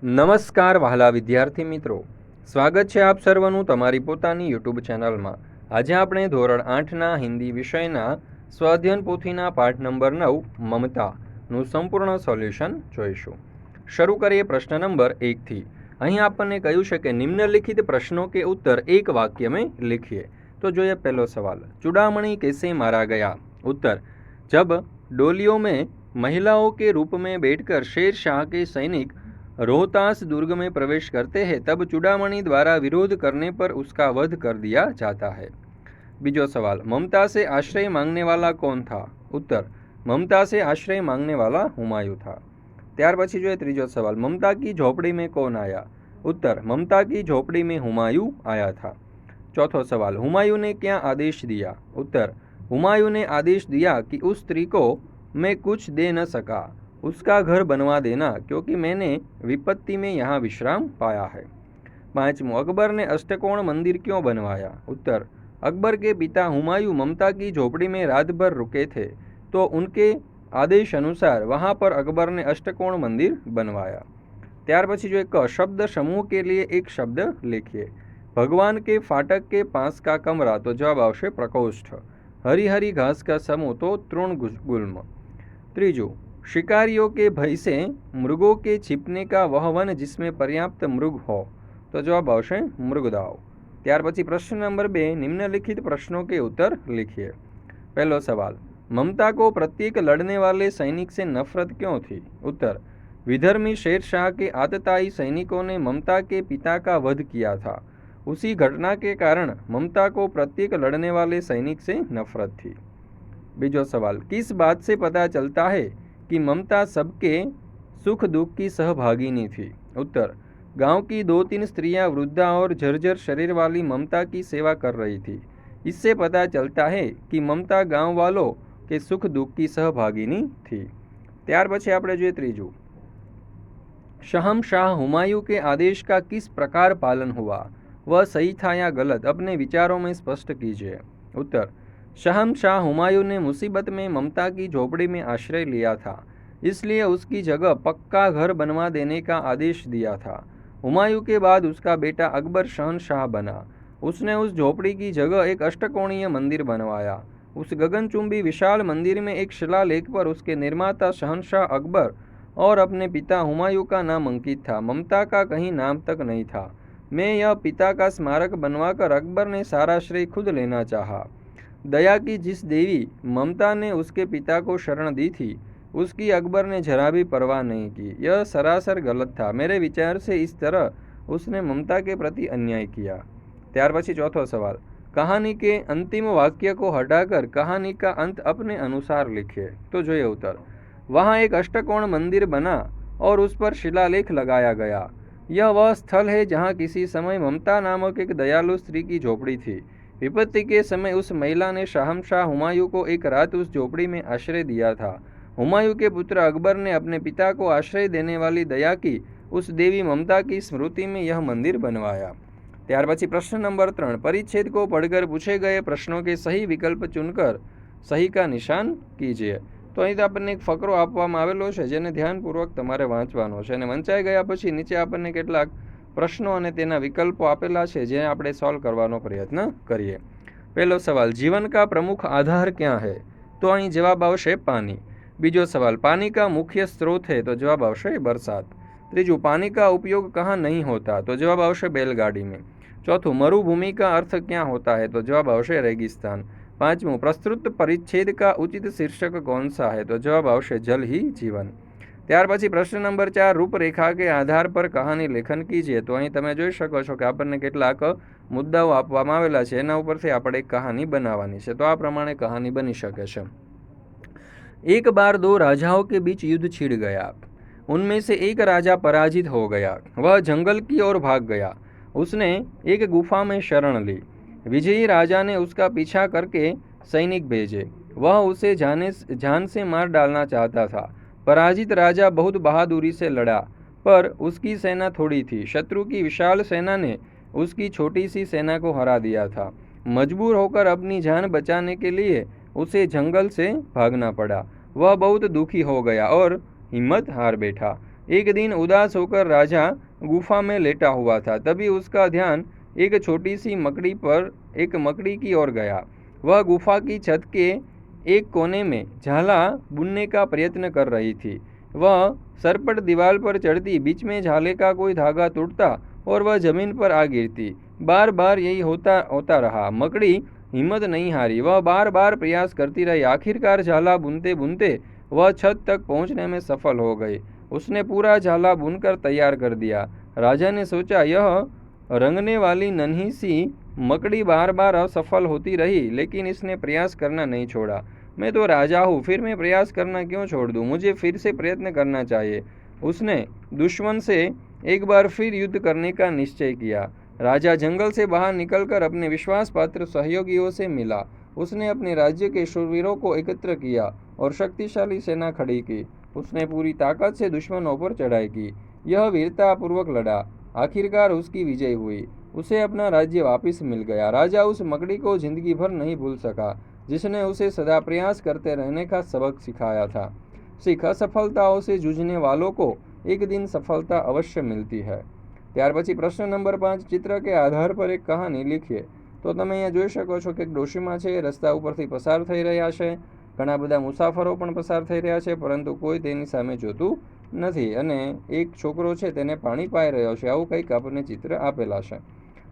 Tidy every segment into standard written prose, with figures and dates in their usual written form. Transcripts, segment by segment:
નમસ્કાર વહાલા વિદ્યાર્થી મિત્રો, સ્વાગત છે આપ સર્વનું તમારી પોતાની યુટ્યુબ ચેનલમાં। આજે આપણે ધોરણ 8ના હિન્દી વિષયના સ્વાધ્યાયન પોથીના પાઠ નંબર 9 મમતાનું સંપૂર્ણ સોલ્યુશન જોઈશું। શરૂ કરીએ પ્રશ્ન નંબર 1થી। અહીં આપણને કહ્યું છે કે નિમ્નલિખિત પ્રશ્નો के उत्तर एक वाक्य में लिखिए। तो જોઈએ पहलो सवाल, चूड़ामणि कैसे मारा गया। उत्तर, जब डोलियों में महिलाओं के रूप में बैठकर शेर शाह के सैनिक रोहतास दुर्ग में प्रवेश करते हैं तब चूड़ामणि द्वारा विरोध करने पर उसका वध कर दिया जाता है। बीजो सवाल, ममता से आश्रय मांगने वाला कौन था। उत्तर, ममता से आश्रय मांगने वाला हुमायूं था। त्यार पछी जो त्रीजो सवाल, ममता की झोपड़ी में कौन आया। उत्तर, ममता की झोपड़ी में हुमायूं आया था। चौथो सवाल, हुमायूं ने क्या आदेश दिया। उत्तर, हुमायूं ने आदेश दिया कि उस स्त्री को मैं कुछ दे न सका, उसका घर बनवा देना क्योंकि मैंने विपत्ति में यहाँ विश्राम पाया है। पांचमों, अकबर ने अष्टकोण मंदिर क्यों बनवाया। उत्तर, अकबर के पिता हुमायूं ममता की झोपड़ी में रात भर रुके थे तो उनके आदेश अनुसार वहाँ पर अकबर ने अष्टकोण मंदिर बनवाया। त्यार पछी जो एक शब्द समूह के लिए एक शब्द लिखिए। भगवान के फाटक के पास का कमरा, तो जवाब आवशे प्रकोष्ठ। हरी हरी घास का समूह, तो तृणगुल्म। त्रीजू, शिकारियों के भय से मृगों के छिपने का वह वन जिसमें पर्याप्त मृग हो, तो जवाब आवशे मृगदाव। त्यार पछी प्रश्न नंबर 2, निम्नलिखित प्रश्नों के उत्तर लिखिए। पहलो सवाल, ममता को प्रत्येक लड़ने वाले सैनिक से नफरत क्यों थी। उत्तर, विधर्मी शेर शाह के आतताई सैनिकों ने ममता के पिता का वध किया था। उसी घटना के कारण ममता को प्रत्येक लड़ने वाले सैनिक से नफरत थी। बीजो सवाल, किस बात से पता चलता है कि ममता सबके सुख दुख की सहभागिनी थी। उत्तर, गांव की 2-3 स्त्रियां वृद्धा और झरझर शरीर वाली ममता की सेवा कर रही थी। इससे पता चलता है कि ममता गांव वालों के सुख दुख की सहभागिनी थी। त्यार पछी आपणे जोईए त्रीजू, शहंशाह हुमायूं के आदेश का किस प्रकार पालन हुआ, वह सही था या गलत, अपने विचारों में स्पष्ट कीजिए। उत्तर, शहंशाह हुमायूं ने मुसीबत में ममता की झोपड़ी में आश्रय लिया था, इसलिए उसकी जगह पक्का घर बनवा देने का आदेश दिया था। हुमायूं के बाद उसका बेटा अकबर शहंशाह बना। उसने उस झोपड़ी की जगह एक अष्टकोणीय मंदिर बनवाया। उस गगनचुंबी विशाल मंदिर में एक शिलालेख पर उसके निर्माता शहंशाह अकबर और अपने पिता हुमायूं का नाम अंकित था। ममता का कहीं नाम तक नहीं था। मैं यह पिता का स्मारक बनवाकर अकबर ने सारा श्रेय खुद लेना चाहा। दया की जिस देवी ममता ने उसके पिता को शरण दी थी उसकी अकबर ने जरा भी परवाह नहीं की। यह सरासर गलत था। मेरे विचार से इस तरह उसने ममता के प्रति अन्याय किया। त्यार पछी चौथो सवाल, कहानी के अंतिम वाक्य को हटाकर कहानी का अंत अपने अनुसार लिखिए। तो જોઈએ उत्तर, वहाँ एक अष्टकोण मंदिर बना और उस पर शिलालेख लगाया गया। यह वह स्थल है जहाँ किसी समय ममता नामक एक दयालु स्त्री की झोपड़ी थी। विपत्ति के समय उस महिला ने शहंशाह हुमायूं को एक रात उस झोपड़ी में आश्रय दिया था। हुमायूं के पुत्र अकबर ने अपने पिता को आश्रय देने वाली दया की उस देवी ममता की स्मृति में यह मंदिर बनवाया। त्यार पछी प्रश्न नंबर 3, परिच्छेद को पढ़कर पूछे गए प्रश्नों के सही विकल्प चुनकर सही का निशान कीजिए। तो અહીં આપણને એક ફકરો આપવામાં આવેલો છે જેને ધ્યાનપૂર્વક તમારે વાંચવાનો છે અને વંચાઈ ગયા પછી નીચે આપણને કેટલાક પ્રશ્નો અને તેના વિકલ્પો આપેલા છે જે આપણે સોલ્વ કરવાનો પ્રયત્ન કરીએ। પહેલો સવાલ, जीवन का प्रमुख आधार क्या है। तो અહીં જવાબ આવશે પાણી। बीजो सवाल, पानी का मुख्य स्रोत है, तो जवाब आवशे बरसात। त्रीजू, पानी का उपयोग कहाँ नहीं होता, तो जवाब आवशे बैलगाड़ी में। चौथुं, मरुभूमि का अर्थ क्या होता है, तो जवाब आवशे रेगिस्तान। पांचमूं, प्रस्तुत परिच्छेद का उचित शीर्षक कौन सा है, तो जवाब आवशे जल ही जीवन। त्यार पछी प्रश्न नंबर 4, रूपरेखा के आधार पर कहानी लेखन कीजिए। तो અહીં તમે જોઈ શકો છો કે આપણને કેટલાક મુદ્દાઓ આપવામાં આવેલા છે, એના ઉપરથી આપણે એક કહાની બનાવવાની છે। તો આ પ્રમાણે કહાની બની શકે છે। एक बार 2 राजाओं के बीच युद्ध छिड़ गया। उनमें से एक राजा पराजित हो गया। वह जंगल की ओर भाग गया। उसने एक गुफा में शरण ली। विजयी राजा ने उसका पीछा करके सैनिक भेजे। वह उसे जान से मार डालना चाहता था। पराजित राजा बहुत बहादुरी से लड़ा, पर उसकी सेना थोड़ी थी। शत्रु की विशाल सेना ने उसकी छोटी सी सेना को हरा दिया था। मजबूर होकर अपनी जान बचाने के लिए उसे जंगल से भागना पड़ा। वह बहुत दुखी हो गया और हिम्मत हार बैठा। एक दिन उदास होकर राजा गुफा में लेटा हुआ था। तभी उसका ध्यान एक छोटी सी मकड़ी की ओर गया। वह गुफा की छत के एक कोने में झाला बुनने का प्रयत्न कर रही थी। वह सरपट दीवार पर चढ़ती, बीच में झाले का कोई धागा टूटता और वह जमीन पर आ गिरती। बार बार यही होता होता रहा। मकड़ी हिम्मत नहीं हारी, वह बार बार प्रयास करती रही। आखिरकार झाला बुनते बुनते वह छत तक पहुंचने में सफल हो गई। उसने पूरा झाला बुनकर तैयार कर दिया। राजा ने सोचा, यह रंगने वाली नन्ही सी मकड़ी बार बार असफल होती रही, लेकिन इसने प्रयास करना नहीं छोड़ा। मैं तो राजा हूँ, फिर मैं प्रयास करना क्यों छोड़ दूँ? मुझे फिर से प्रयत्न करना चाहिए। उसने दुश्मन से एक बार फिर युद्ध करने का निश्चय किया। राजा जंगल से बाहर निकलकर अपने विश्वास पात्र सहयोगियों से मिला। उसने अपने राज्य के शूरवीरों को एकत्र किया और शक्तिशाली सेना खड़ी की। उसने पूरी ताकत से दुश्मनों पर चढ़ाई की। यह वीरतापूर्वक लड़ा। आखिरकार उसकी विजय हुई। उसे अपना राज्य वापस मिल गया। राजा उस मकड़ी को जिंदगी भर नहीं भूल सका, जिसने उसे सदा प्रयास करते रहने का सबक सिखाया था। सीख, असफलताओं से जूझने वालों को एक दिन सफलता अवश्य मिलती है। ત્યાર પછી પ્રશ્ન નંબર 5, ચિત્ર કે આધાર પર એક કહાની લખીએ। તો તમે અહીંયા જોઈ શકો છો કે એક ડોશીમા છે, રસ્તા ઉપરથી પસાર થઈ રહ્યા છે। ઘણા બધા મુસાફરો પણ પસાર થઈ રહ્યા છે, પરંતુ કોઈ તેની સામે જોતું નથી અને એક છોકરો છે તેને પાણી પાઈ રહ્યો છે। આવું કંઈક આપણને ચિત્ર આપેલા છે।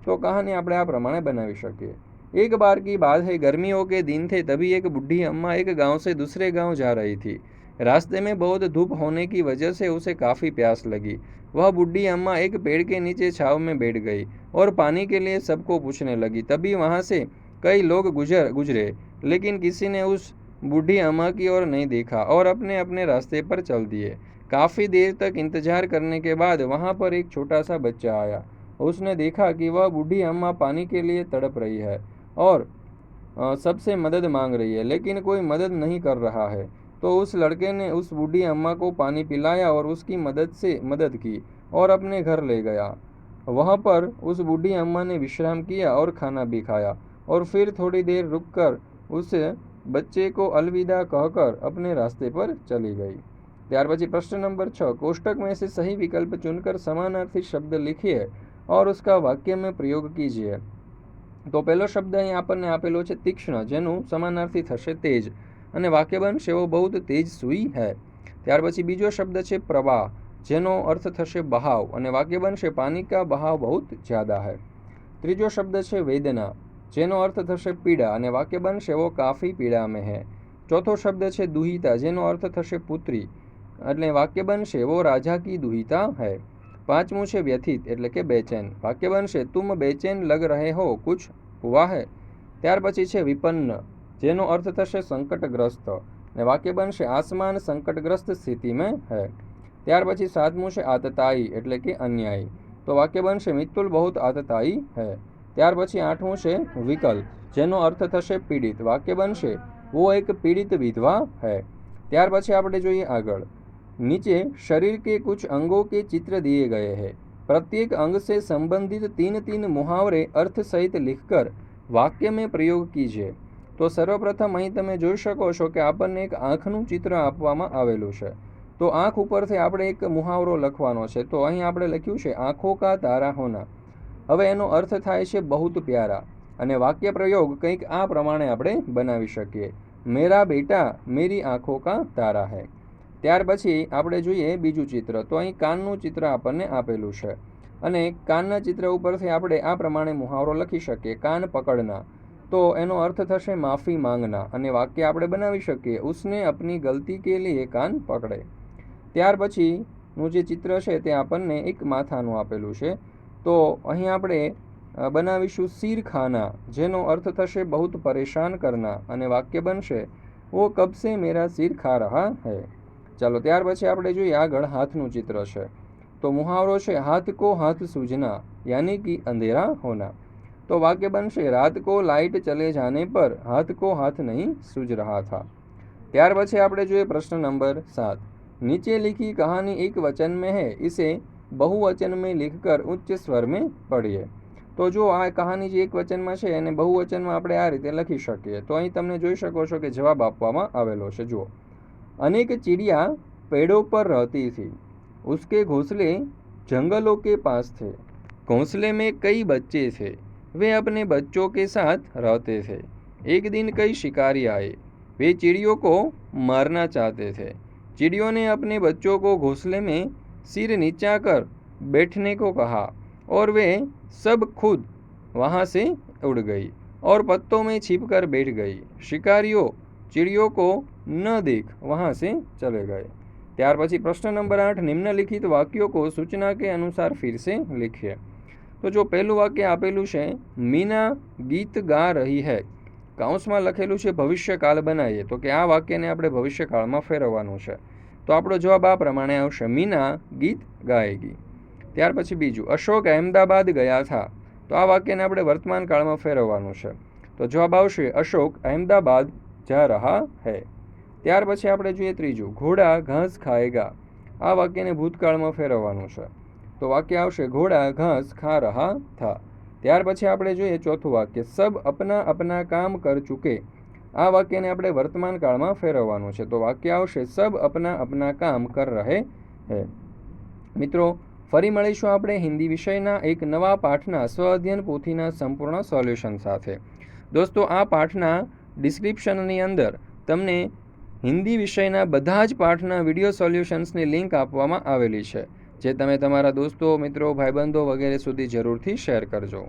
तो कहानी આપણે આ પ્રમાણે બનાવી શકીએ। एक बार की बात है, गर्मियों के दिन थे। तभी एक बुढ़ी अम्मा एक गांव से दूसरे गांव जा रही थी। रास्ते में बहुत धूप होने की वजह से उसे काफ़ी प्यास लगी। वह बूढ़ी अम्मा एक पेड़ के नीचे छांव में बैठ गई और पानी के लिए सबको पूछने लगी। तभी वहां से कई लोग गुजरे, लेकिन किसी ने उस बूढ़ी अम्मा की ओर नहीं देखा और अपने अपने रास्ते पर चल दिए। काफ़ी देर तक इंतजार करने के बाद वहां पर एक छोटा सा बच्चा आया। उसने देखा कि वह बूढ़ी अम्मा पानी के लिए तड़प रही है और सबसे मदद मांग रही है, लेकिन कोई मदद नहीं कर रहा है। तो उस लड़के ने उस बूढ़ी अम्मा को पानी पिलाया और उसकी मदद की और अपने घर ले गया। वहाँ पर उस बूढ़ी अम्मा ने विश्राम किया और खाना भी खाया और फिर थोड़ी देर रुककर उस बच्चे को अलविदा कहकर अपने रास्ते पर चली गई। ત્યાર પછી પ્રશ્न नंबर 6, कोष्टक में से सही विकल्प चुनकर समानार्थी शब्द लिखिए और उसका वाक्य में प्रयोग कीजिए। तो पहलो शब्द અહીં આપણને આપેલો છે તીક્ષ્ણ, જેનું સમાનાર્થી થશે તેજ અને વાક્ય બનશે वो बहुत तेज सुई है। ત્યાર પછી બીજો શબ્દ છે પ્રવાહ, જેનો અર્થ થશે બહાવ અને વાક્ય બનશે પાણી का बहाव बहुत ज्यादा है। ત્રીજો શબ્દ છે વેદના, જેનો અર્થ થશે પીડા અને વાક્ય બનશે वो काफी पीड़ा में है। ચોથો શબ્દ છે દુહિતા, જેનો અર્થ થશે પુત્રી એટલે વાક્ય બનશે वो राजा की दुहिता है। પાંચમું છે વ્યથિત એટલે કે બેચેન, વાક્ય બનશે तुम बेचैन लग रहे हो, कुछ हुआ है। ત્યાર પછી છે વિપન્ન, જેનો અર્થ થશે સંકટગ્રસ્ત અને વાક્ય બનશે આસમાન સંકટગ્રસ્ત સ્થિતિમાં है। ત્યાર પછી સાતમું છે આતતાઈ એટલે કે અન્યાયી, તો વાક્ય બનશે મિત્તુલ बहुत आतताई है। ત્યાર પછી આઠમું છે વિકલ, જેનો અર્થ થશે પીડિત, વાક્ય બનશે वो एक पीड़ित विधवा है। ત્યાર પછી આપણે જોઈએ આગળ। नीचे शरीर के कुछ अंगों के चित्र दिए गए हैं। प्रत्येक अंग से संबंधित 3-3 मुहावरे अर्थ सहित लिखकर वाक्य में प्रयोग कीजिए। तो सर्वप्रथम અહીં તમે જોઈ શકો છો કે આપણને એક આંખનું ચિત્ર આપવામાં આવેલું છે। તો આંખ ઉપરથી આપણે એક મુહાવરો લખવાનો છે। તો અહીં આપણે લખ્યું છે આંખો કા તારા હોના। હવે એનો અર્થ થાય છે बहुत प्यारा અને વાક્ય પ્રયોગ કંઈક આ પ્રમાણે આપણે બનાવી શકીએ, मेरा बेटा मेरी आंखों का तारा है। ત્યાર પછી આપણે જોઈએ બીજું ચિત્ર। તો અહીં કાનનું ચિત્ર આપણને આપેલું છે અને કાનના ચિત્ર ઉપરથી આપણે આ પ્રમાણે મુહાવરો લખી શકીએ, કાન પકડના। તો એનો અર્થ થશે માફી માંગના અને વાક્ય આપણે બનાવી શકીએ उसने अपनी गलती के लिए कान पकड़े। ત્યાર પછીનું જે ચિત્ર છે તે આપણને એક માથાનું આપેલું છે। તો અહીં આપણે બનાવીશું सिर खाना, જેનો અર્થ થશે बहुत परेशान करना અને વાક્ય બનશે वो कब से मेरा सिर खा रहा है। ચાલો ત્યાર પછી આપણે જોઈએ આગળ હાથનું ચિત્ર છે। તો મુહાવરો છે हाथ को हाथ सूझना यानी कि अंधेरा होना। तो वाक्य बनશે रात को लाइट चले जाने पर हाथ को हाथ नहीं सूझ रहा था। ત્યાર પછી આપણે જોઈએ પ્રશ્न नंबर 7, नीचे लिखी कहानी एक वचन में है, इसे बहुवचन में लिखकर उच्च स्वर में पढ़िए। तो जो આ કહાની જે એક વચનમાં છે એને બહુવચનમાં આપણે આ રીતે લખી શકીએ। તો અહીં તમને જોઈ શકો છો કે જવાબ આપવામાં આવેલો છે। જુઓ, अनेक चिड़िया पेड़ों पर रहती थी। उसके घोंसले जंगलों के पास थे। घोंसले में कई बच्चे थे। वे अपने बच्चों के साथ रहते थे। एक दिन कई शिकारी आए। वे चिड़ियों को मारना चाहते थे। चिड़ियों ने अपने बच्चों को घोंसले में सिर नीचा कर बैठने को कहा और वे सब खुद वहाँ से उड़ गई और पत्तों में छिपकर बैठ गई। शिकारियों चिड़ियों को न देख वहाँ से चले गए। ત્યાર પછી પ્રશ્ન નંબર 8, નિમ્નલિખિત વાક્યો को सूचना के अनुसार फिर से लिखिए। तो जो પહેલું વાક્ય આપેલું છે, મીના ગીત गा रही है, કૌંસમાં લખેલું છે ભવિષ્યકાળ બનાવીએ, તો કે આ વાક્યને આપણે ભવિષ્યકાળમાં ફેરવવાનું છે। તો આપણો જવાબ આ પ્રમાણે આવશે, મીના ગીત ગાएगी। ત્યાર પછી બીજું, અશોક અહેમદાબાદ ગયા था, તો આ વાક્યને આપણે વર્તમાન કાળમાં ફેરવવાનું છે। તો જવાબ આવશે, અશોક અહેમદાબાદ जा रहा है। ત્યાર પછી આપણે જોઈએ ત્રીજું, ઘોડા ઘાસ ખાएगा, આ વાક્યને ભૂતકાળમાં ફેરવવાનું છે। તો વાક્ય આવશે, ઘોડા ઘાસ ખા રહા था। ત્યાર પછી આપણે જોઈએ ચોથું વાક્ય, सब अपना अपना काम कर चुके, આ વાક્યને આપણે વર્તમાન કાળમાં ફેરવવાનું છે। તો વાક્ય આવશે, सब अपना अपना काम कर रहे हैं। મિત્રો, ફરી મળીશું આપણે હિન્દી વિષયના એક નવા પાઠના સ્વઅધ્યયન પોથીના સંપૂર્ણ સોલ્યુશન સાથે। દોસ્તો, આ પાઠના ડિસ્ક્રિપ્શનની અંદર તમને હિન્દી વિષયના બધા જ પાઠના વિડીયો સોલ્યુશન્સની લિંક આપવામાં આવેલી છે, જે તમે તમારા દોસ્તો, મિત્રો, ભાઈબંધો વગેરે સુધી જરૂરથી શેર કરજો।